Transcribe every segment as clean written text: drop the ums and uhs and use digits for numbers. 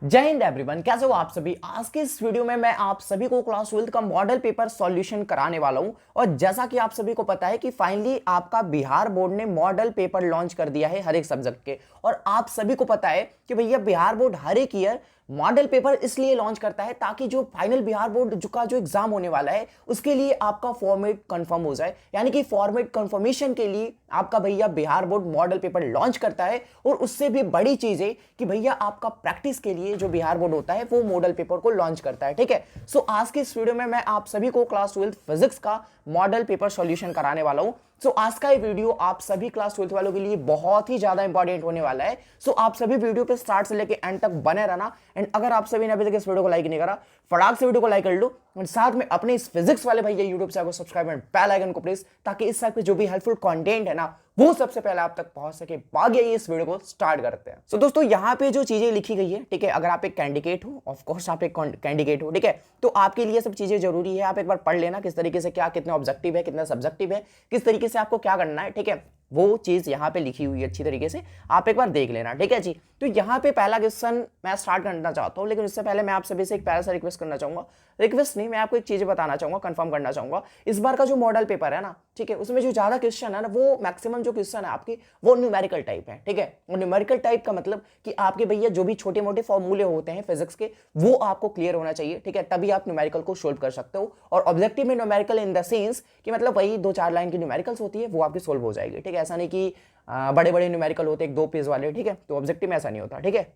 जय हिंद एवरीवन, कैसे हो आप सभी। आज के इस वीडियो में मैं आप सभी को क्लास 12 का मॉडल पेपर सॉल्यूशन कराने वाला हूं। और जैसा कि आप सभी को पता है कि फाइनली आपका बिहार बोर्ड ने मॉडल पेपर लॉन्च कर दिया है हर एक सब्जेक्ट के। और आप सभी को पता है कि भैया बिहार बोर्ड हर एक ईयर मॉडल पेपर इसलिए लॉन्च करता है ताकि जो फाइनल बिहार बोर्ड का जो एग्जाम होने वाला है उसके लिए आपका फॉर्मेट कंफर्म हो जाए। यानी कि फॉर्मेट कंफर्मेशन के लिए आपका भैया Bihar board model paper launch करता है। और उससे भी बड़ी चीज है कि भैया आपका प्रैक्टिस के लिए जो बिहार बोर्ड होता है वो मॉडल पेपर को लॉन्च करता है। ठीक है, सो आज के इस वीडियो में मैं आप सभी को क्लास 12 फिजिक्स का मॉडल पेपर सॉल्यूशन कराने वाला हूं। सो आज का ये वीडियो आप सभी क्लास 12 वालों के लिए बहुत ही ज्यादा इंपॉर्टेंट होने वाला है। सो आप सभी वीडियो पे स्टार्ट से लेके एंड तक बने रहना। एंड अगर आप सभी ने अभी तक इस वीडियो को लाइक नहीं करा, फटाक से वीडियो को लाइक कर लो और साथ में अपने इस फिजिक्स वाले भैया यूट्यूब चैनल को सब्सक्राइब एंड बेल आइकन को प्रेस, ताकि इस साइड पे जो भी हेल्पफुल कंटेंट है ना वो सबसे पहले आप तक पहुंच सके। भाग्य इस वीडियो को स्टार्ट करते हैं। सो दोस्तों, यहाँ पे जो चीजें लिखी गई है, ठीक है, अगर आप एक कैंडिडेट हो, ऑफ कोर्स आप एक कैंडिडेट हो, ठीक है, तो आपके लिए सब चीजें जरूरी है। आप एक बार पढ़ लेना किस तरीके से क्या कितना ऑब्जेक्टिव है, कितना सब्जेक्टिव है, किस तरीके से आपको क्या करना है। ठीक है, वो चीज यहाँ पे लिखी हुई है अच्छी तरीके से, आप एक बार देख लेना। ठीक है जी, तो यहाँ पे पहला क्वेश्चन मैं स्टार्ट करना चाहता हूँ, लेकिन उससे पहले मैं आप सभी से एक प्यारा सा रिक्वेस्ट करना चाहूंगा। रिक्वेस्ट नहीं, मैं आपको एक चीज बताना चाहूंगा, कंफर्म करना चाहूंगा। इस बार का जो मॉडल पेपर है ना, ठीक है, उसमें जो ज्यादा क्वेश्चन है ना, वो मैक्सिमम जो क्वेश्चन है आपकी वो न्यूमेरिकल टाइप है। ठीक है, और न्यूमेरिकल टाइप का मतलब कि आपके भैया जो भी छोटे मोटे फॉर्मूले होते हैं फिजिक्स के वो आपको क्लियर होना चाहिए। ठीक है, तभी आप न्यूमेरिकल को सोल्व कर सकते हो। और ऑब्जेक्टिव में न्यूमेरिकल इन द सेंस कि मतलब वही 2-4 लाइन की न्यूमेरिकल्स होती है वो आपकी सोल्व हो जाएगी। ठीक है, ऐसा नहीं कि बड़े बड़े न्यूमेरिकल होते हैं 1-2 पेज वाले। ठीक है, तो ऑब्जेक्टिव में ऐसा नहीं होता। ठीक है,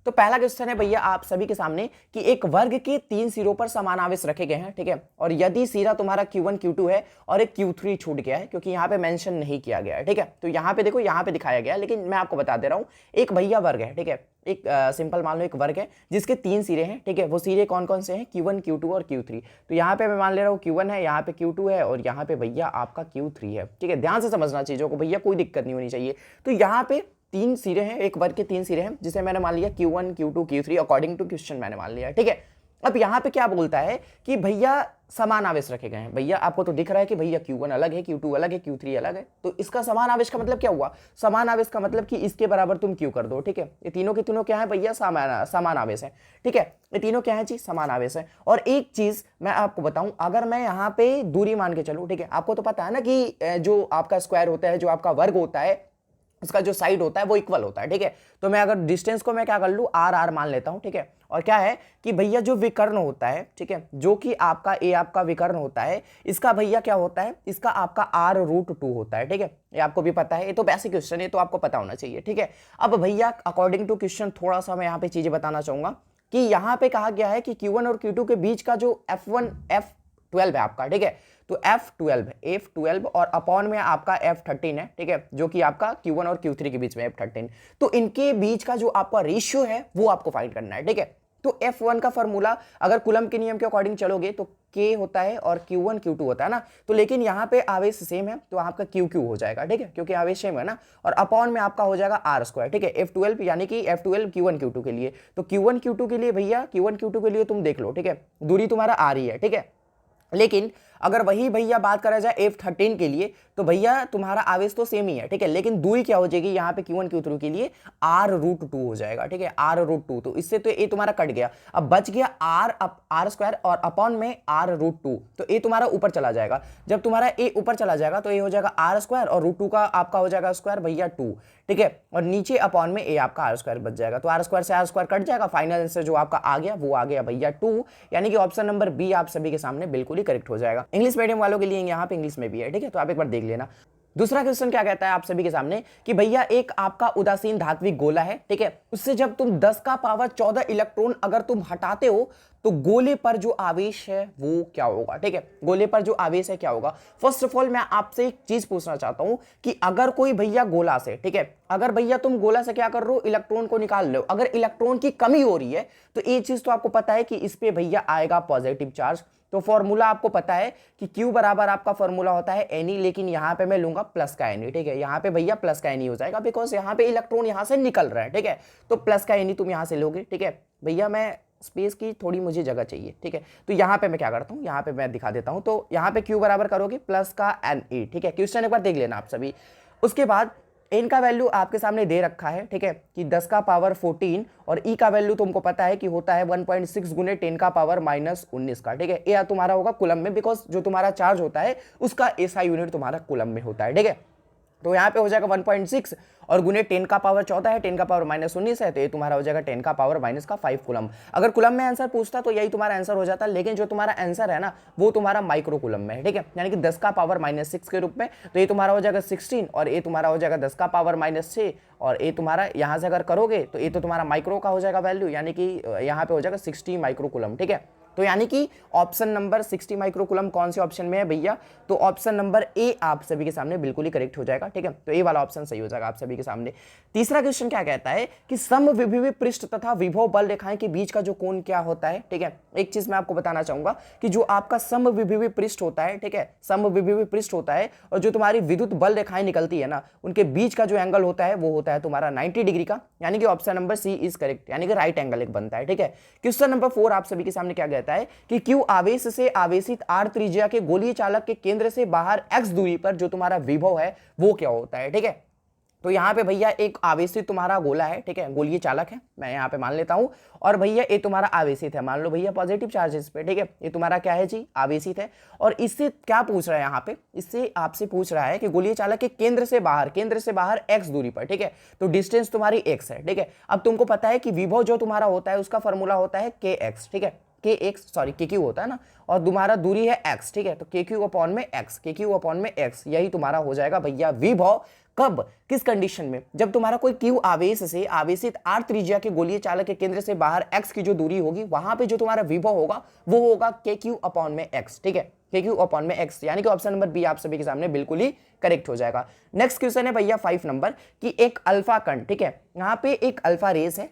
तो पहला क्वेश्चन है भैया आप सभी के सामने कि एक वर्ग के 3 सिरों पर समान आवेश रखे गए हैं। ठीक है, और यदि सिरा तुम्हारा Q1 Q2 है और एक Q3 छूट गया है, क्योंकि यहाँ पे मेंशन नहीं किया गया है। ठीक है, तो यहाँ पे देखो, यहाँ पे दिखाया गया है, लेकिन मैं आपको बता दे रहा हूँ। एक भैया वर्ग है, ठीक है, एक सिंपल मान लो एक वर्ग है जिसके 3 सिरे हैं। ठीक है, वो सिरे कौन कौन से हैं? Q1 Q2 और Q3। तो यहाँ पे मैं मान ले रहा हूँ Q1 है, यहाँ पे Q2 है और यहाँ पे भैया आपका Q3 है। ठीक है, ध्यान से समझना चीजों को भैया, कोई दिक्कत नहीं होनी चाहिए। तो यहाँ पे 3 सिरे हैं, एक वर्ग के 3 सिरे हैं, जिसे मैंने मान लिया Q1 Q2 Q3 according to question मैंने मान लिया। ठीक है, अब यहाँ पे क्या बोलता है कि भैया समान आवेश रखे गए हैं। भैया आपको तो दिख रहा है कि भैया Q1 अलग है, Q2 अलग है, Q3 अलग है। तो इसका समान आवेश का मतलब क्या हुआ? समान आवेश का मतलब कि इसके बराबर तुम Q कर दो। ठीक है, ये तीनों के तीनों क्या है भैया? समान आवेश है। ठीक है, ये तीनों क्या है जी? समान आवेश है। और एक चीज मैं आपको बताऊं, अगर मैं यहाँ पे दूरी मान के चलूं, ठीक है, आपको तो पता है ना कि जो आपका स्क्वायर होता है, जो आपका वर्ग होता है, उसका जो साइड होता है वो इक्वल होता है। ठीक है, तो मैं अगर डिस्टेंस को मैं क्या कर लूं, आर आर मान लेता हूं। ठीक है, और क्या है कि भैया जो विकर्ण होता है, ठीक है, जो कि आपका ए आपका विकर्ण होता है, इसका भैया क्या होता है? इसका आपका R√2 होता है। ठीक है, ये आपको भी पता है, ये तो बेसिक क्वेश्चन है, तो आपको पता होना चाहिए। ठीक है, अब भैया अकॉर्डिंग टू क्वेश्चन थोड़ा सा मैं यहाँ पे चीजें बताना चाहूंगा कि यहाँ पे कहा गया है कि Q1 और Q2 के बीच का जो F1 F12 है आपका, ठीक है, तो F12 और अपॉन में आपका F13 है। ठीक है, जो कि आपका Q1 और Q3 के बीच में F13, तो इनके बीच का जो आपका रेशियो है वो आपको फाइंड करना है। ठीक है, तो F1 का फॉर्मूला अगर कूलम के नियम के अकॉर्डिंग चलोगे तो K होता है और Q1 Q2 होता है ना, तो लेकिन यहाँ पे आवेश सेम है तो आपका QQ हो जाएगा। ठीक है, क्योंकि आवेश सेम है ना, और अपॉन में आपका हो जाएगा R²। ठीक है, F12 यानी कि F12 Q1 Q2 के लिए, तो Q1 Q2 के लिए भैया, Q1 Q2 के लिए तुम देख लो। ठीक है, दूरी तुम्हारा आ रही है। ठीक है, लेकिन अगर वही भैया बात करा जाए F13 के लिए, तो भैया तुम्हारा आवेश तो सेम ही है। ठीक है, लेकिन दूरी क्या हो जाएगी यहाँ पे Q1 Q3 के लिए? R√2 हो जाएगा। ठीक है, R√2, तो इससे तो ये तुम्हारा कट गया, अब बच गया R² और अपॉन में R√2, तो ये तुम्हारा ऊपर चला जाएगा। जब तुम्हारा ए ऊपर चला जाएगा तो ये हो जाएगा R² और √2 का आपका हो जाएगा स्क्वायर भैया 2। ठीक है, और नीचे अपॉन में ए आपका R² बच जाएगा, तो R² से R² कट जाएगा, फाइनल आंसर जो आपका आ गया वो आ गया भैया 2। यानी कि ऑप्शन नंबर बी आप सभी के सामने बिल्कुल ही करेक्ट हो जाएगा। इंग्लिश मीडियम वालों के लिए यहाँ पे इंग्लिश में भी है। ठीक है, तो आप एक बार देख लेना। दूसरा क्वेश्चन क्या कहता है आप सभी के सामने कि भैया एक आपका उदासीन धात्विक गोला है। ठीक है, उससे जब तुम 10 का पावर 14 इलेक्ट्रॉन अगर तुम हटाते हो तो गोले पर जो आवेश है वो क्या होगा? ठीक है, गोले पर जो आवेश है क्या होगा? फर्स्ट ऑफ ऑल मैं आपसे एक चीज पूछना चाहता हूं कि अगर कोई भैया गोला से, ठीक है, अगर भैया तुम गोला से क्या कर रहे हो? इलेक्ट्रॉन को निकाल रहे हो। अगर इलेक्ट्रॉन की कमी हो रही है तो एक चीज तो आपको पता है कि इस पे भैया आएगा पॉजिटिव चार्ज। तो फॉर्मूला आपको पता है कि Q बराबर आपका फॉर्मूला होता है Ne, लेकिन यहां पे मैं लूंगा प्लस का Ne। ठीक है, यहां पे भैया प्लस का Ne हो जाएगा, बिकॉज यहां पे इलेक्ट्रॉन यहां से निकल रहा है। ठीक है, तो प्लस का Ne तुम यहां से लोगे। ठीक है भैया, मैं स्पेस की थोड़ी मुझे जगह चाहिए। ठीक है, तो यहां पे मैं क्या करता हूं, यहां पे मैं दिखा देता हूं। तो यहां पे Q बराबर करोगे प्लस का Ne। ठीक है, क्वेश्चन एक बार देख लेना आप सभी। उसके बाद n का वैल्यू आपके सामने दे रखा है, ठीक है, कि 10 का पावर 14 और e का वैल्यू तुमको पता है कि होता है 1.6 गुने 10 का पावर -19 का, ठीक है। ये तुम्हारा होगा कूलम में, बिकॉज जो तुम्हारा चार्ज होता है उसका एसआई यूनिट तुम्हारा कूलम में होता है, ठीक है। तो यहाँ पे हो जाएगा 1.6 और गुने 10 का पावर 14 है, 10 का पावर -19 है, तो ये तुम्हारा हो जाएगा 10 का पावर -5 कूलम। अगर कूलम में आंसर पूछता तो यही तुम्हारा आंसर हो जाता, लेकिन जो तुम्हारा आंसर है ना वो तुम्हारा माइक्रो कूलम में है, ठीक है, यानी कि 10 का पावर -6 के रूप में। तो ये तुम्हारा हो जाएगा 16 और ये तुम्हारा हो जाएगा 10 का पावर -6 और ये तुम्हारा यहाँ से अगर करोगे तो ये तो तुम्हारा माइक्रो का हो जाएगा वैल्यू, यानी कि यहाँ पे हो जाएगा 60 माइक्रो कूलम, ठीक है। तो यानी कि ऑप्शन नंबर 60 माइक्रोकूलम कौन से ऑप्शन में है भैया, तो ऑप्शन नंबर ए आप सभी के सामने बिल्कुल ही करेक्ट हो जाएगा, ठीक है। तो ए वाला ऑप्शन सही हो जाएगा आप सभी के सामने। तीसरा क्वेश्चन क्या कहता है कि समविभव पृष्ठ तथा विभव बल रेखाएं के बीच का जो कोण क्या होता है, ठीक है। एक चीज मैं आपको बताना चाहूंगा कि जो आपका समविभव पृष्ठ होता है, ठीक है, समविभव पृष्ठ होता है और जो तुम्हारी विद्युत बल रेखाएं निकलती है ना उनके बीच का जो एंगल होता है वो होता है तुम्हारा 90 डिग्री का, यानी कि option number C is correct, यानी कि राइट एंगल एक बनता है, ठीक है। क्वेश्चन नंबर 4 आप सभी के सामने क्या कहता है कि क्यू आवेश से आवेशित आर त्रिज्या के गोलीय चालक के केंद्र से बाहर x दूरी पर जो तुम्हारा विभव है वो क्या होता है, ठीक है। तो यहाँ पे भैया एक आवेशित तुम्हारा गोला है, ठीक है, गोलीय चालक है, मैं यहाँ पे मान लेता हूँ, और भैया ये तुम्हारा आवेशित है, मान लो भैया पॉजिटिव चार्जेस पे, ठीक है, ये तुम्हारा क्या है जी, आवेशित है। और इससे क्या पूछ रहा है यहाँ पे, इससे आपसे पूछ रहा है कि गोलीय चालक के केंद्र से बाहर x दूरी पर, ठीक है, तो डिस्टेंस तुम्हारी x है, ठीक है। अब तुमको पता है कि विभव जो तुम्हारा होता है उसका फॉर्मूला होता है kx, ठीक है, KQ होता है ना, और तुम्हारा दूरी है x, ठीक है, तो KQ अपॉन में x यही तुम्हारा हो जाएगा भैया विभव। कब, किस कंडीशन में, जब तुम्हारा कोई Q आवेश से आवेशित r त्रिज्या के गोलीय चालक के केंद्र से बाहर x की जो दूरी होगी वहां पे जो तुम्हारा विभव होगा वो होगा KQ अपॉन में x, ठीक है, KQ अपॉन में x, यानी कि ऑप्शन नंबर बी आप सभी के सामने बिल्कुल ही करेक्ट हो जाएगा। नेक्स्ट क्वेश्चन है भैया 5 नंबर कि एक अल्फा कण, ठीक है, यहाँ पे एक अल्फा रेस है,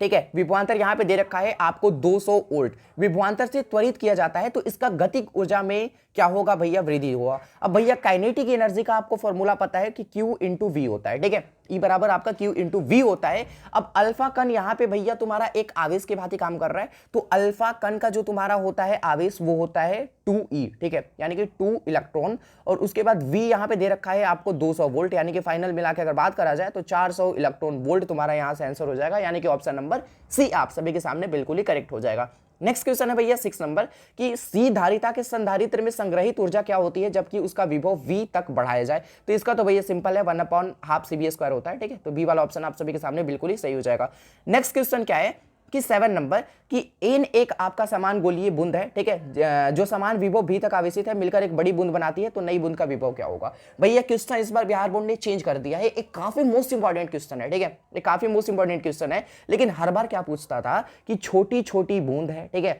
ठीक है, विभवांतर यहां पे दे रखा है आपको 200 वोल्ट, विभवांतर से त्वरित किया जाता है तो इसका गतिक ऊर्जा में क्या होगा भैया, वृद्धि होगा। अब भैया काइनेटिक एनर्जी का आपको फॉर्मूला पता है कि Q इंटू वी होता है, ठीक है, E बराबर आपका Q इंटू वी होता है। अब अल्फा कण यहाँ पे भैया तुम्हारा एक आवेश के भांति काम कर रहा है, तो अल्फा कण का जो तुम्हारा होता है आवेश वो होता है 2e, ठीक है, यानी कि 2 इलेक्ट्रॉन, और उसके बाद V यहाँ पे दे रखा है आपको 200 वोल्ट, यानी कि फाइनल मिला के अगर बात करा जाए तो 400 इलेक्ट्रॉन वोल्ट तुम्हारा यहाँ से आंसर हो जाएगा, यानी कि ऑप्शन नंबर सी आप सभी के सामने बिल्कुल ही करेक्ट हो जाएगा। नेक्स्ट क्वेश्चन है भैया 6 नंबर कि सी धारिता के संधारित्र में संग्रहित ऊर्जा क्या होती है जबकि उसका विभव V तक बढ़ाया जाए, तो इसका तो भैया सिंपल है 1/2 CB² होता है, ठीक है, तो बी वाला ऑप्शन आप सभी के सामने बिल्कुल ही सही हो जाएगा। नेक्स्ट क्वेश्चन क्या है कि 7 नंबर कि एन एक आपका समान गोलीय बूंद है, ठीक है, जो समान विभव भी तक आवेशित है मिलकर एक बड़ी बूंद बनाती है, तो नई बूंद का विभव क्या होगा भैया। क्वेश्चन इस बार बिहार बोर्ड ने चेंज कर दिया है, एक काफी मोस्ट इंपॉर्टेंट क्वेश्चन है, ठीक है, एक काफी मोस्ट इंपॉर्टेंट क्वेश्चन है, लेकिन हर बार क्या पूछता था कि छोटी छोटी बूंद है, ठीक है,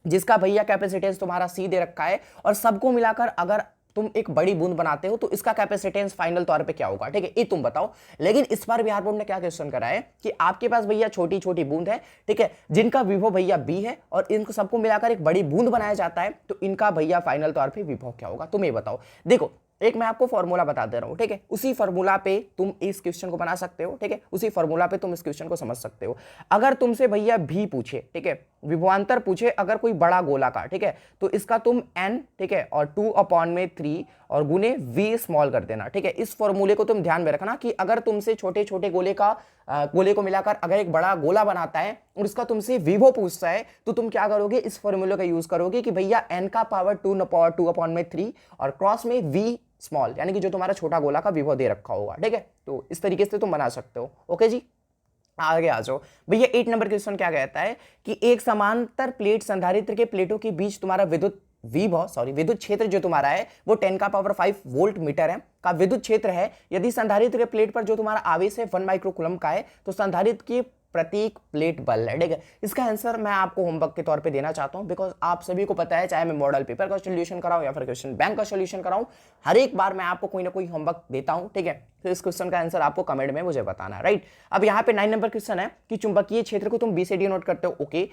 जिसका भैया कैपेसिटेंस तुम्हारा सी दे रखा है और सबको मिलाकर अगर तुम एक बड़ी बूंद बनाते हो तो इसका कैपेसिटेंस फाइनल तौर पे क्या होगा, ठीक है, ये तुम बताओ। लेकिन इस बार बिहार बोर्ड ने क्या क्वेश्चन करा है कि आपके पास भैया छोटी छोटी बूंद है, ठीक है, जिनका विभव भैया बी है और इनको सबको मिलाकर एक बड़ी बूंद बनाया जाता है, तो इनका भैया फाइनल तौर पे विभव क्या होगा, तुम ये बताओ। देखो एक मैं आपको फॉर्मूला बता दे रहा हूं, ठीक है, उसी फॉर्मूला पे तुम इस क्वेश्चन को बना सकते हो, ठीक है, उसी फॉर्मूला पे तुम इस क्वेश्चन को समझ सकते हो। अगर तुमसे भैया भी पूछे, ठीक है, विभवांतर पूछे अगर कोई बड़ा गोला का, ठीक है, तो इसका तुम n, ठीक है, और 2/3 और गुने v स्मॉल कर देना, ठीक है। इस फॉर्मूले को तुम ध्यान में रखना कि अगर तुमसे छोटे छोटे गोले को मिलाकर अगर एक बड़ा गोला बनाता है और इसका तुमसे विभव पूछता है तो तुम क्या करोगे, इस फॉर्मूले का यूज करोगे कि भैया n का पावर 2/3 और क्रॉस में v स्मॉल, यानी कि जो तुम्हारा छोटा गोला का विभव दे रखा होगा, ठीक है, तो इस तरीके से तुम बना सकते हो। ओके जी, आगे आ जाओ भैया। 8 नंबर क्वेश्चन क्या कहता है कि एक समांतर प्लेट संधारित्र के प्लेटों के बीच तुम्हारा विद्युत क्षेत्र जो तुम्हारा है वो 10⁵ वोल्ट मीटर है का विद्युत क्षेत्र है। यदि संधारित्र के प्लेट पर जो तुम्हारा आवेश है 1 माइक्रोकूलम का है तो संधारित्र के प्रत्येक प्लेट बल है, ठीक है। इसका आंसर मैं आपको होमवर्क के तौर पे देना चाहता हूं, बिकॉज आप सभी को पता है चाहे मैं मॉडल पेपर का सोल्यूशन कराऊं या फिर क्वेश्चन बैंक का सोल्यूशन कराऊं, हर एक बार मैं आपको कोई ना कोई होमवर्क देता हूं, ठीक है। तो इस क्वेश्चन का आंसर आपको कमेंट में मुझे बताना, राइट। अब यहाँ पे 9 नंबर क्वेश्चन है कि चुंबकीय क्षेत्र को तुम बी से डी नोट करते हो, ओके।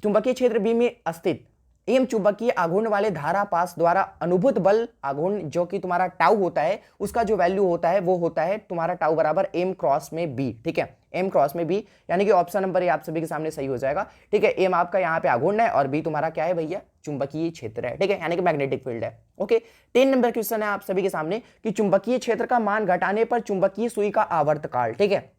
चुंबकीय क्षेत्र बी में स्थित एम चुंबकीय आघूर्ण वाले धारा पास द्वारा अनुभूत बल आघूर्ण जो कि तुम्हारा टाउ होता है, उसका जो वैल्यू होता है वो होता है तुम्हारा टाउ बराबर एम क्रॉस में बी। ठीक है, एम क्रॉस में बी, यानी कि ऑप्शन नंबर ये आप सभी के सामने सही हो जाएगा। ठीक है, एम आपका यहाँ पे आघूर्ण है और बी तुम्हारा क्या है भैया, चुंबकीय क्षेत्र है। ठीक है, यानी कि मैग्नेटिक फील्ड है। ओके, 10 नंबर क्वेश्चन है आप सभी के सामने कि चुंबकीय क्षेत्र का मान घटाने पर चुंबकीय सुई का आवर्तकाल, ठीक है,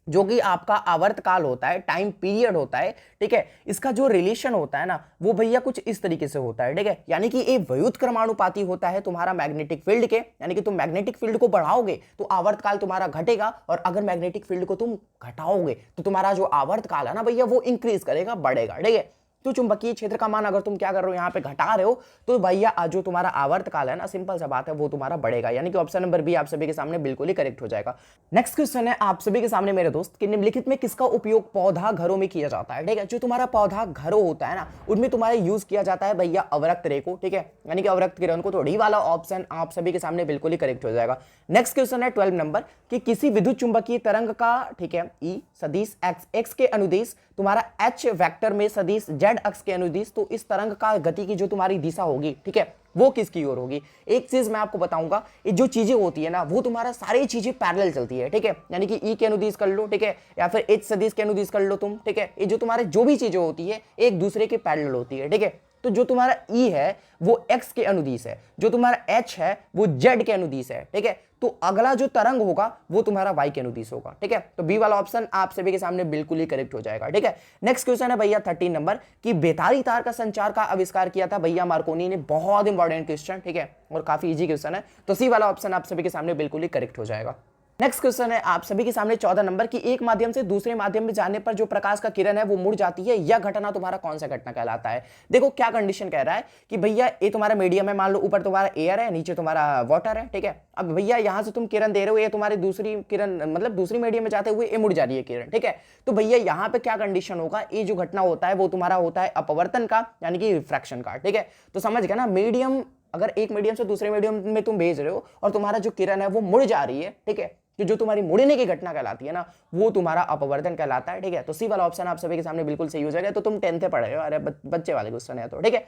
जो कि आपका आवर्तकाल होता है, टाइम पीरियड होता है। ठीक है, इसका जो रिलेशन होता है ना वो भैया कुछ इस तरीके से होता है। ठीक है, यानी कि ये व्युत्क्रमानुपाती होता है तुम्हारा मैग्नेटिक फील्ड के, यानी कि तुम मैग्नेटिक फील्ड को बढ़ाओगे तो आवर्तकाल तुम्हारा घटेगा, और अगर मैग्नेटिक फील्ड को तुम घटाओगे तो तुम्हारा जो आवर्तकाल है ना भैया वो इंक्रीज करेगा, बढ़ेगा। ठीक है, तो चुंबकीय क्षेत्र का मान अगर तुम क्या कर रहे हो, यहाँ पे घटा रहे हो, तो भैया जो तुम्हारा आवर्तकाल है ना, सिंपल सा बात है, वो तुम्हारा बढ़ेगा। यानी कि ऑप्शन नंबर बी आप सभी के सामने बिल्कुल ही करेक्ट हो जाएगा। नेक्स्ट क्वेश्चन है आप सभी के सामने मेरे दोस्त कि निम्नलिखित में किसका उपयोग पौधा घरों में किया जाता है। ठीक है, जो तुम्हारा पौधा घरों होता है ना, उनमें तुम्हारा यूज किया जाता है भैया अवरक्त रे को। ठीक है, यानी कि अवरक्त किरण को, तो डी वाला ऑप्शन आप सभी के सामने बिल्कुल ही करेक्ट हो जाएगा। नेक्स्ट क्वेश्चन है 12 नंबर कि किसी विद्युत चुंबकीय तरंग का, ठीक है, ई सदिश एक्स के अनुदिश तुम्हारा एच वेक्टर में सदिश जेड अक्ष के अनुदिश, तो इस तरंग का गति की जो तुम्हारी दिशा होगी, ठीक है, वो किसकी ओर होगी। एक चीज मैं आपको बताऊंगा, ये जो चीजें होती है ना वो तुम्हारा सारी चीजें पैरेलल चलती है। ठीक है, यानी कि ई के अनुदिश कर लो, ठीक है, या फिर एच सदिश के अनुदिश कर लो तुम। ठीक है, ये जो तुम्हारे जो भी चीजें होती है एक दूसरे के पैरेलल होती है। ठीक है, तो जो तुम्हारा ई है वो एक्स के अनुदिश है, जो तुम्हारा एच है वो जेड के अनुदिश है। ठीक है, तो अगला जो तरंग होगा वो तुम्हारा वाई के अनुदिश होगा। ठीक है, तो बी वाला ऑप्शन आप सभी के सामने बिल्कुल ही करेक्ट हो जाएगा। ठीक है, नेक्स्ट क्वेश्चन है भैया 13 नंबर कि बेतारी तार का संचार का आविष्कार किया था भैया मार्कोनी ने। बहुत इंपॉर्टेंट क्वेश्चन, ठीक है, और काफी इजी क्वेश्चन है, तो सी वाला ऑप्शन आप सभी के सामने बिल्कुल ही करेक्ट हो जाएगा। नेक्स्ट क्वेश्चन है आप सभी के सामने 14 नंबर की एक माध्यम से दूसरे माध्यम में जाने पर जो प्रकाश का किरण है वो मुड़ जाती है, यह घटना तुम्हारा कौन सा घटना कहलाता है। देखो क्या कंडीशन कह रहा है कि भैया ये तुम्हारा मीडियम है, मान लो ऊपर तुम्हारा एयर है, नीचे तुम्हारा वाटर है। ठीक है, अब भैया यहां से तुम किरण दे रहे हो, ये तुम्हारी दूसरी किरण मतलब दूसरी मीडियम में जाते हुए ये मुड़ जा रही है किरण। ठीक है, तो भैया यहाँ पे क्या कंडीशन होगा, ये जो घटना होता है वो तुम्हारा होता है अपवर्तन का, यानी कि रिफ्रैक्शन का। ठीक है, तो समझ गया ना, मीडियम अगर एक मीडियम से दूसरे मीडियम में तुम भेज रहे हो और तुम्हारा जो किरण है वो मुड़ जा रही है, ठीक है, जो तुम्हारी मुड़ने की घटना कहलाती है ना वो तुम्हारा अपवर्तन कहलाता है। ठीक है, तो सी वाला ऑप्शन आप सभी के सामने बिल्कुल सही हो जाएगा। तो तुम 10th पढ़ रहे हो, अरे बच्चे वाले क्वेश्चन है तो। ठीक है,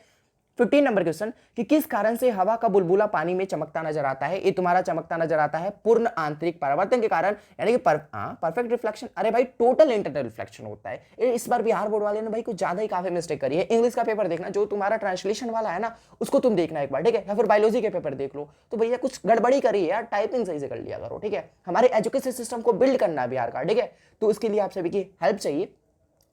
15 नंबर क्वेश्चन कि किस कारण से हवा का बुलबुला पानी में चमकता नजर आता है। ये तुम्हारा चमकता नजर आता है पूर्ण आंतरिक परावर्तन के कारण, यानी कि परफेक्ट रिफ्लेक्शन। अरे भाई टोटल इंटरनल रिफ्लेक्शन होता है। इस बार बिहार बोर्ड वाले ने भाई कुछ ज्यादा ही काफी मिस्टेक करी है। इंग्लिश का पेपर देखना, जो तुम्हारा ट्रांसलेशन वाला है ना उसको तुम देखना एक बार, ठीक है, या फिर बायोलॉजी के पेपर देख लो। तो भैया कुछ गड़बड़ी करी है यार, टाइपिंग सही से कर लिया करो। ठीक है, हमारे एजुकेशन सिस्टम को बिल्ड करना है बिहार का। ठीक है, तो उसके लिए आप सभी की हेल्प चाहिए,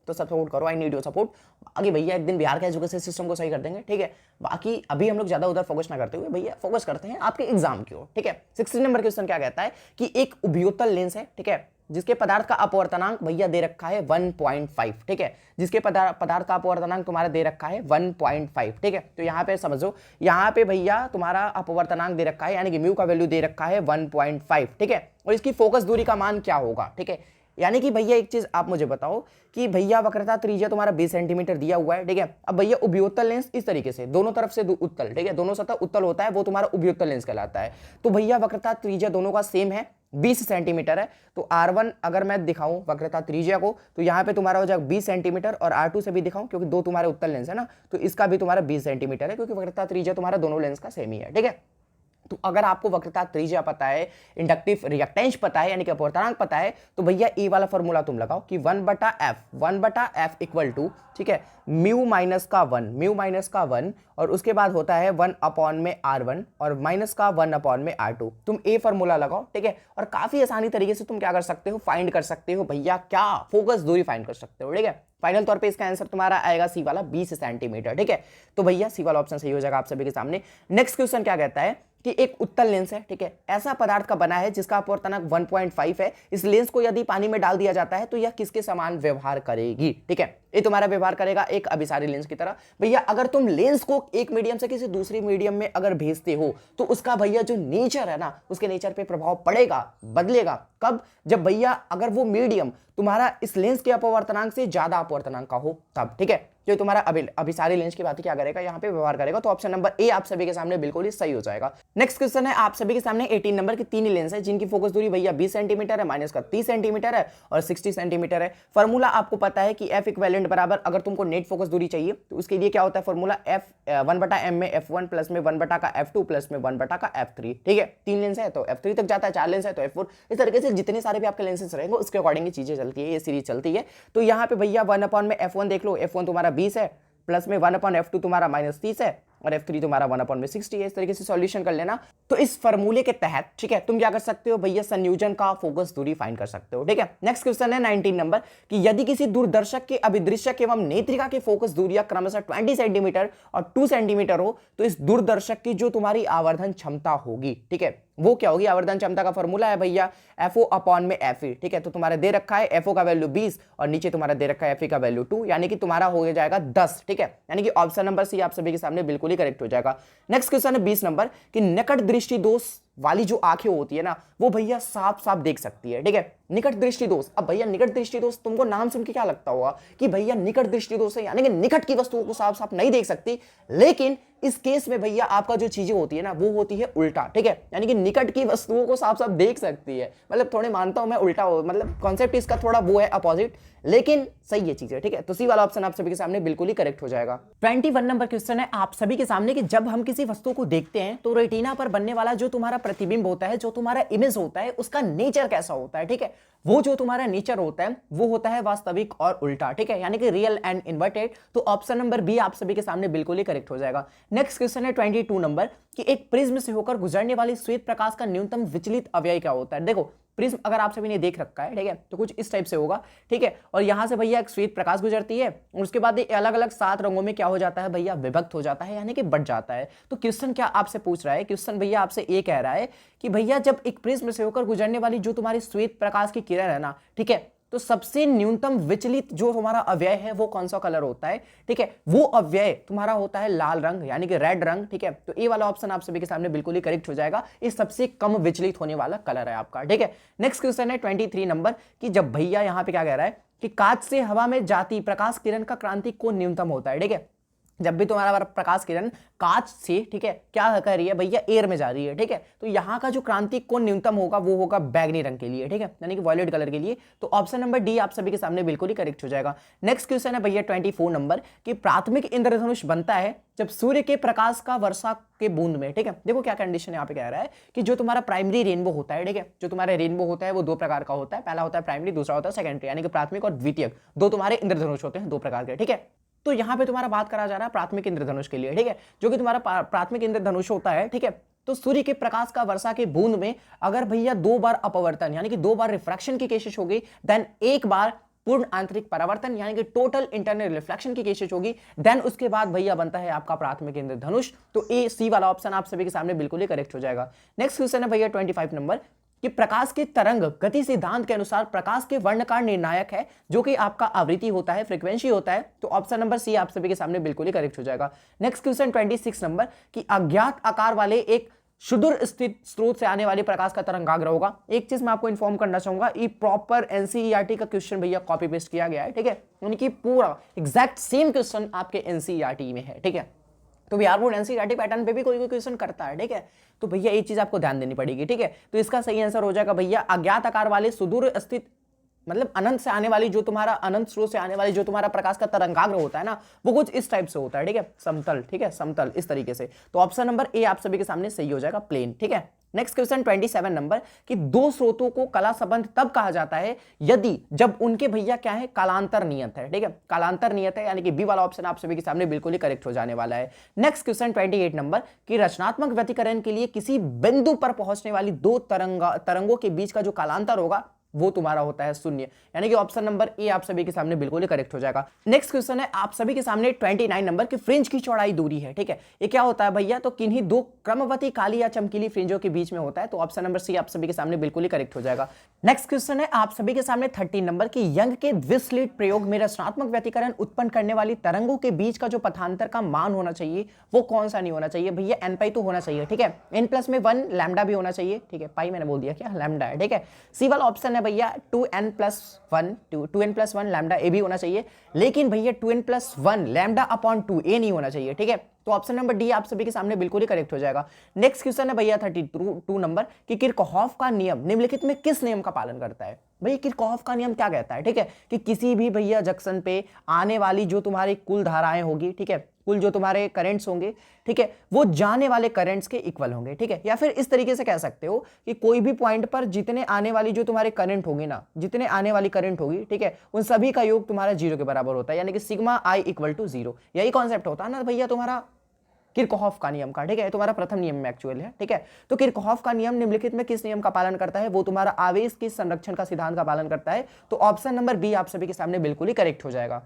तो सपोर्ट करो, आई नीड योर सपोर्ट। आगे भैया एक दिन बिहार के एजुकेशन सिस्टम को सही कर देंगे। ठीक है, बाकी अभी हम लोग ज्यादा उधर फोकस ना करते हुए भैया फोकस करते हैं आपके एग्जाम की ओर। ठीक है, 16 नंबर क्वेश्चन क्या कहता है कि एक उभयोतल लेंस है, ठीक है, जिसके पदार्थ का अपवर्तनांक भैया दे रखा है 1.5। ठीक है, जिसके पदार्थ का अपवर्तनांक तुम्हारा दे रखा है 1.5। ठीक है, तो यहाँ पे समझो, यहाँ पे भैया तुम्हारा अपवर्तनांक दे रखा है, यानी कि म्यू का वैल्यू दे रखा है 1.5। ठीक है, और इसकी फोकस दूरी का मान क्या होगा। ठीक है, यानी कि भैया एक चीज आप मुझे बताओ कि भैया वक्रता त्रिज्या तुम्हारा 20 सेंटीमीटर दिया हुआ है। ठीक है, अब भैया उभयोतल लेंस इस तरीके से दोनों तरफ से उत्तल, ठीक है, दोनों सतह उत्तल होता है, वो तुम्हारा उभयोतल लेंस कहलाता है। तो भैया वक्रता त्रिज्या दोनों का सेम है, 20 सेंटीमीटर है। तो R1 अगर मैं दिखाऊं वक्रता त्रिज्या को, तो यहाँ पे तुम्हारा हो जाएगा 20 सेंटीमीटर, और R2 से भी दिखाऊं क्योंकि दो तुम्हारे उत्तल लेंस है ना, तो इसका भी तुम्हारा 20 सेंटीमीटर है, क्योंकि वक्रता त्रिज्या तुम्हारा दोनों लेंस का सेम ही है। ठीक है, तो अगर आपको वक्रता त्रिज्या पता है, इंडक्टिव रिएक्टेंस पता है, यानी कि अपवर्तनांक पता है, तो भैया ए वाला फॉर्मूला तुम लगाओ कि 1/f इक्वल टू, ठीक है, म्यू माइनस का 1 और उसके बाद होता है 1 में R1 और माइनस का 1 में R2। तुम ए फॉर्मूला लगाओ, ठीक है, और काफी आसानी तरीके से तुम क्या कर सकते हो, फाइंड कर सकते हो भैया क्या, फोकस दूरी फाइंड कर सकते हो। ठीक है, फाइनल तौर पे इसका आंसर तुम्हारा आएगा सी वाला 20 सेंटीमीटर। ठीक है, तो भैया सी वाला ऑप्शन सही हो जाएगा आप सभी के सामने। नेक्स्ट क्वेश्चन क्या कहता है कि एक उत्तल लेंस है, ठीक है, ऐसा पदार्थ का बना है जिसका अपवर्तनांक 1.5 है। इस लेंस को यदि पानी में डाल दिया जाता है तो यह किसके समान व्यवहार करेगी। ठीक है, ये तुम्हारा व्यवहार करेगा एक अभिसारी लेंस की तरह। भैया अगर तुम लेंस को एक मीडियम से किसी दूसरी मीडियम में अगर भेजते हो तो उसका भैया जो नेचर है ना, उसके नेचर पे प्रभाव पड़ेगा, बदलेगा। कब? जब भैया अगर वो मीडियम तुम्हारा इस लेंस के अपवर्तनांक से ज्यादा अपवर्तनांक का हो तब। ठीक है, जो तुम्हारा अभिसारी लेंस की बात क्या करेगा, यहाँ पे व्यवहार करेगा। तो ऑप्शन नंबर ए आप सभी के सामने बिल्कुल ही सही हो जाएगा। नेक्स्ट क्वेश्चन है आप सभी के सामने 18 नंबर की 3 लेंस है जिनकी फोकस दूरी भैया 20 सेंटीमीटर है, माइनस का 30 सेंटीमीटर है और 60 सेंटीमीटर है। फॉर्मूला आपको पता है कि एफ इक्विवेलेंट बराबर, अगर तुमको नेट फोकस दूरी चाहिए तो उसके लिए क्या होता है फॉर्मूला, एफ 1/m में f1 प्लस में 1 का f2 प्लस में 1 का f3। ठीक है, 3 लेंस है तो f3 तक जाता है, 4 लेंस है तो f4। इस तरीके से जितने सारे भी आपके लेंसेस रहेंगे उसके अकॉर्डिंग चीजें चलती है, ये सीरीज चलती है। तो यहाँ पे भैया 1 में f1 देख लो, f1 तुम्हारा 20 है, प्लस में 1/f2 तुम्हारा -30 है और f3 तुम्हारा 1/60 है। इस तरीके से सॉल्यूशन कर लेना। तो इस फॉर्मूले के तहत ठीक है तुम क्या कर सकते हो भैया, संयोजन का फोकस दूरी फाइंड कर सकते हो। ठीक है, नेक्स्ट क्वेश्चन है 19 नंबर कि यदि किसी दूरदर्शक के अभिदृश्यक एवं नेत्रिका की फोकस दूरियां क्रमशः 20 सेंटीमीटर और 2 सेंटीमीटर हो तो इस दूरदर्शक की जो तुम्हारी आवर्धन क्षमता होगी, ठीक है, वो क्या होगी। आवर्धन क्षमता का फॉर्मूला है भैया FO में FE। ठीक है, तो तुम्हारे दे रखा है FO का वैल्यू 20 और नीचे तुम्हारा दे रखा है FE का वैल्यू 2, यानी कि तुम्हारा हो जाएगा 10। ठीक है, यानी कि ऑप्शन नंबर सी आप सभी के सामने बिल्कुल ही करेक्ट हो जाएगा। नेक्स्ट क्वेश्चन है 20 नंबर कि निकट दृष्टि दोष वाली जो आंखें होती है ना वो भैया साफ साफ देख सकती है। ठीक है, निकट दृष्टि दोष। अब भैया निकट दृष्टि दोष तुमको नाम सुन के क्या लगता होगा कि भैया निकट दृष्टि दोष है यानी कि निकट की वस्तुओं को साफ साफ नहीं देख सकती, लेकिन इस केस में भैया आपका जो चीजें होती है ना वो होती है उल्टा। ठीक है, यानी कि निकट की वस्तुओं को साफ साफ देख सकती है, मतलब थोड़े मानता हूं मैं उल्टा हो, मतलब कॉन्सेप्ट इसका थोड़ा वो है अपोजिट, लेकिन सही है चीजें। ठीक है, तो सी वाला ऑप्शन आप सभी के सामने बिल्कुल ही करेक्ट हो जाएगा। 21 नंबर क्वेश्चन है आप सभी के सामने कि जब हम किसी वस्तु को देखते हैं तो रेटिना पर बनने वाला जो तुम्हारा प्रतिबिंब होता है, जो तुम्हारा इमेज होता है, उसका नेचर कैसा होता है। ठीक है, वो जो तुम्हारा नेचर होता है वो होता है वास्तविक और उल्टा। ठीक है, यानी कि रियल एंड इन्वर्टेड। तो ऑप्शन नंबर बी आप सभी के सामने बिल्कुल ही करेक्ट हो जाएगा। नेक्स्ट क्वेश्चन है 22 नंबर कि एक प्रिज्म से होकर गुजरने वाली श्वेत प्रकाश का न्यूनतम विचलित अवयव क्या होता है। देखो प्रिज्म अगर आप सभी ने देख रखा है, ठीक है, तो कुछ इस टाइप से होगा। ठीक है, और यहां से भैया एक श्वेत प्रकाश गुजरती है और उसके बाद ये अलग अलग 7 रंगों में क्या हो जाता है भैया, विभक्त हो जाता है, यानी कि बढ़ जाता है। तो क्वेश्चन क्या आपसे पूछ रहा है, क्वेश्चन भैया आपसे ये कह रहा है कि भैया जब एक प्रिज्म से होकर गुजरने वाली जो तुम्हारी श्वेत प्रकाश की किरण है ना, ठीक है, तो सबसे न्यूनतम विचलित जो तुम्हारा अव्यय है वो कौन सा कलर होता है। ठीक है, वो अव्यय तुम्हारा होता है लाल रंग, यानी कि रेड रंग। ठीक है, तो ए वाला ऑप्शन आप सभी के सामने बिल्कुल ही करेक्ट हो जाएगा, ये सबसे कम विचलित होने वाला कलर है आपका। ठीक है, नेक्स्ट क्वेश्चन है 23 नंबर कि जब भैया यहां पे क्या कह रहा है कि कांच से हवा में जाती प्रकाश किरण का क्रांतिक कोण न्यूनतम होता है। ठीक है, जब भी तुम्हारा प्रकाश किरण कांच से, ठीक है, क्या कर रही है भैया, एयर में जा रही है। ठीक है, तो यहां का जो क्रांतिक कोण न्यूनतम होगा वो होगा बैगनी रंग के लिए। ठीक है, यानी कि वॉयलेट कलर के लिए। तो ऑप्शन नंबर डी आप सभी के सामने बिल्कुल ही करेक्ट हो जाएगा। नेक्स्ट क्वेश्चन है भैया 24 नंबर कि प्राथमिक इंद्रधनुष बनता है जब सूर्य के प्रकाश का वर्षा के बूंद में। ठीक है, देखो क्या कंडीशन यहाँ पे कह रहा है कि जो तुम्हारा प्राइमरी रेनबो होता है, ठीक है, जो तुम्हारा रेनबो होता है वो 2 प्रकार का होता है, पहला होता है प्राइमरी, दूसरा होता है सेकेंडरी, यानी कि प्राथमिक और द्वितीयक, दो तुम्हारे इंद्रधनुष होते हैं 2 प्रकार के। ठीक है, तो यहां पे तुम्हारा बात करा जा रहा है प्राथमिक इंद्रधनुष के लिए। ठीक है, जो कि तुम्हारा प्राथमिक इंद्रधनुष होता है, ठीक है, तो सूर्य के प्रकाश का वर्षा के बूंद में अगर भैया 2 बार अपवर्तन यानी कि 2 बार रिफ्रैक्शन की केसेस होगी, देन 1 बार पूर्ण आंतरिक परावर्तन यानी कि टोटल इंटरनल रिफ्लेक्शन की केसेस होगी, देन उसके बाद भैया बनता है आपका प्राथमिक इंद्रधनुष। तो ए सी वाला ऑप्शन आप सभी के सामने बिल्कुल ही करेक्ट हो जाएगा। नेक्स्ट क्वेश्चन है भैया 25 नंबर कि प्रकाश के तरंग गति सिद्धांत के अनुसार प्रकाश के वर्णकार निर्णायक है, जो कि आपका आवृत्ति होता है, फ्रीक्वेंसी होता है। तो ऑप्शन नंबर सी आप सभी के सामने बिल्कुल ही करेक्ट हो जाएगा। नेक्स्ट क्वेश्चन 26 नंबर कि अज्ञात आकार वाले एक सुदूर स्थित स्रोत से आने वाले प्रकाश का तरंगाग्र होगा। एक चीज मैं आपको इन्फॉर्म करना चाहूंगा, ये प्रॉपर एनसीईआरटी का क्वेश्चन भैया कॉपी पेस्ट किया गया है। ठीक है, उनकी पूरा एग्जैक्ट सेम क्वेश्चन आपके एनसीईआरटी में है। ठीक है, तो बिहार बोर्ड एनसीईआरटी पैटर्न पे भी कोई क्वेश्चन करता है। ठीक है, तो भैया ये चीज आपको ध्यान देनी पड़ेगी। ठीक है, तो इसका सही आंसर हो जाएगा भैया अज्ञात आकार वाले सुदूर स्थित, मतलब अनंत से आने वाली जो तुम्हारा अनंत स्रोत से आने वाली जो तुम्हारा प्रकाश का तरंगाग्र होता है ना, वो कुछ इस टाइप से होता है। ठीक है, समतल, ठीक है, समतल इस तरीके से। तो ऑप्शन नंबर ए आप सभी के सामने सही हो जाएगा, प्लेन। ठीक है, नेक्स्ट क्वेश्चन 27 नंबर कि 2 स्रोतों को कला संबंध तब कहा जाता है यदि जब उनके भैया क्या है, कालांतर नियत है। ठीक है, कालांतर नियत है, यानी कि बी वाला ऑप्शन आप सभी के सामने बिल्कुल ही करेक्ट हो जाने वाला है। नेक्स्ट क्वेश्चन 28 नंबर कि रचनात्मक व्यतिकरण के लिए किसी बिंदु पर पहुंचने वाली 2 तरंगों के बीच का जो कालांतर होगा वो तुम्हारा होता है 0, यानी कि ऑप्शन नंबर ए आप सभी के सामने बिल्कुल ही करेक्ट हो जाएगा। नेक्स्ट क्वेश्चन है आप सभी के सामने 29 नंबर की फ्रिंज की चौड़ाई दूरी है। ठीक है, ये क्या होता है भैया, तो किन्हीं 2 क्रमवती काली या चमकीली फ्रिंजों के बीच में होता है। तो ऑप्शन नंबर सी आप सभी के सामने बिल्कुल ही करेक्ट हो जाएगा। नेक्स्ट क्वेश्चन है आप सभी के सामने 30 नंबर की यंग के द्विस्लिट प्रयोग में रचनात्मक व्यतिकरण उत्पन्न करने वाली तरंगों के बीच का जो पथांतर का मान होना चाहिए वो कौन सा नहीं होना चाहिए भैया, एन पाई तो होना चाहिए। ठीक है, n+ में 1 लैम्डा भी होना चाहिए। ठीक है, पाई मैंने बोल दिया क्या, लैम्डा है। ठीक है, सी वाला ऑप्शन है भैया 2n+1 2n+1 लैम्डा ए भी होना चाहिए, लेकिन भैया 2n+1 लैम्डा अपॉन 2 ए नहीं होना चाहिए, ठीक है। तो ऑप्शन नंबर डी आप सभी के सामने बिल्कुल ही करेक्ट हो जाएगा। नेक्स्ट क्वेश्चन है भैया 32 नंबर कि किरचॉफ का नियम निम्नलिखित में किस नियम का पालन करता है। भैया किरचॉफ का नियम क्या कहता है, ठीक है, कि किसी भी भैया जंक्शन पे आने वाली जो तुम्हारी कुल धाराएं होगी, ठीक है, कुल जो तुम्हारे करंट्स होंगे, ठीक है, वो जाने वाले करंट्स के इक्वल होंगे, ठीक है। या फिर इस तरीके से कह सकते हो कि कोई भी पॉइंट पर जितने आने वाली जो तुम्हारे करंट होगी ना, जितने आने वाली करंट होगी, ठीक है, उन सभी का योग तुम्हारा 0 के बराबर होता है, यानी कि सिग्मा आई इक्वल टू 0। यही कॉन्सेप्ट होता है ना भैया तुम्हारा किरचॉफ का नियम का, ठीक है, तुम्हारा प्रथम नियम में एक्चुअल है, ठीक है। तो किरचॉफ का नियम निम्नलिखित में किस नियम का पालन करता है, वो तुम्हारा आवेश की संरक्षण का सिद्धांत का पालन करता है। तो ऑप्शन नंबर बी आप सभी के सामने बिल्कुल ही करेक्ट हो जाएगा।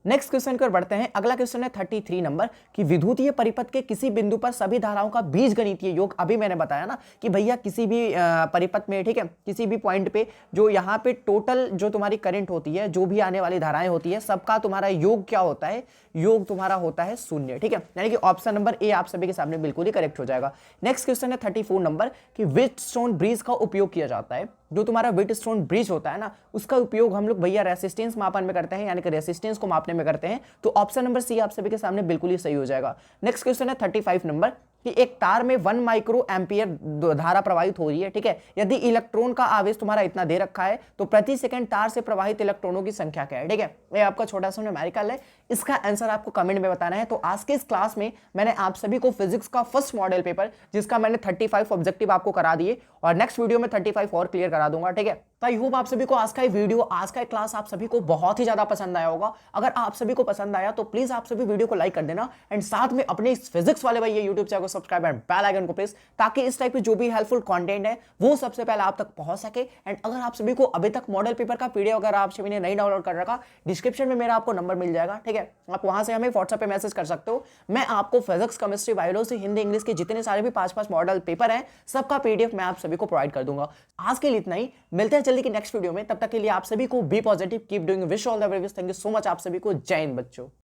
नेक्स्ट क्वेश्चन पर बढ़ते हैं। अगला क्वेश्चन है 33 नंबर कि विद्युतीय परिपथ के किसी बिंदु पर सभी धाराओं का बीजगणितीय योग। अभी मैंने बताया ना कि भैया किसी भी परिपथ में, ठीक है, किसी भी पॉइंट पे जो यहाँ पे टोटल जो तुम्हारी करंट होती है, जो भी आने वाली धाराएं होती है, सबका तुम्हारा योग क्या होता है, योग तुम्हारा होता है 0, ठीक है, यानी कि ऑप्शन नंबर ए आप सभी के सामने बिल्कुल ही करेक्ट हो जाएगा। नेक्स्ट क्वेश्चन है 34 नंबर कि व्हीटस्टोन ब्रिज का उपयोग किया जाता है। जो तुम्हारा व्हीटस्टोन ब्रिज होता है ना, उसका उपयोग हम लोग भैया रेसिस्टेंस मापन में करते हैं, यानी कि रेसिस्टेंस को मापने में करते हैं। तो ऑप्शन नंबर सी आप सभी के सामने बिल्कुल ही सही हो जाएगा। नेक्स्ट क्वेश्चन है 35 नंबर कि एक तार में 1 माइक्रो एम्पियर धारा प्रवाहित हो रही है, ठीक है, यदि इलेक्ट्रॉन का आवेश तुम्हारा इतना दे रखा है तो प्रति सेकंड तार से प्रवाहित इलेक्ट्रॉनों की संख्या क्या है, ठीक है। ये आपका छोटा सा न्यूमेरिकल है, इसका आंसर आपको कमेंट में बताना है। तो आज के इस क्लास में मैंने आप सभी को फिजिक्स का फर्स्ट मॉडल पेपर, जिसका मैंने 35 ऑब्जेक्टिव आपको करा दिए, और नेक्स्ट वीडियो में 35 और क्लियर करा दूंगा, ठीक है। तो आई होप आप सभी को आज का वीडियो, आज का क्लास आप सभी को बहुत ही ज्यादा पसंद आया होगा। अगर आप सभी को पसंद आया तो प्लीज आप सभी वीडियो को लाइक कर देना, एंड साथ में अपने इस फिजिक्स वाले भाई यूट्यूब चैनल को सब्सक्राइब एंड बेल आइकन को प्रेस, ताकि इस टाइप की जो भी हेल्पफुल कंटेंट है वो सबसे पहले आप तक पहुंच सके। एंड अगर आप सभी को अभी तक मॉडल पेपर का पीडीएफ अगर आप सभी ने नहीं डाउनलोड कर रखा, डिस्क्रिप्शन में मेरा आपको नंबर मिल जाएगा, ठीक है, आप वहां से हमें व्हाट्सएप पे मैसेज कर सकते हो। मैं आपको physics, chemistry, biology, Hindi, English के जितने सारे भी 5-5 मॉडल पेपर हैं, सबका पीडीएफ मैं आप सभी को प्रोवाइड कर दूंगा। आज के लिए इतना ही, मिलते हैं जल्दी की नेक्स्ट वीडियो में। तब तक के लिए आप सभी को be positive, keep doing, wish all the very best. Thank you so much आप सभी को। जय हिंद बच्चों।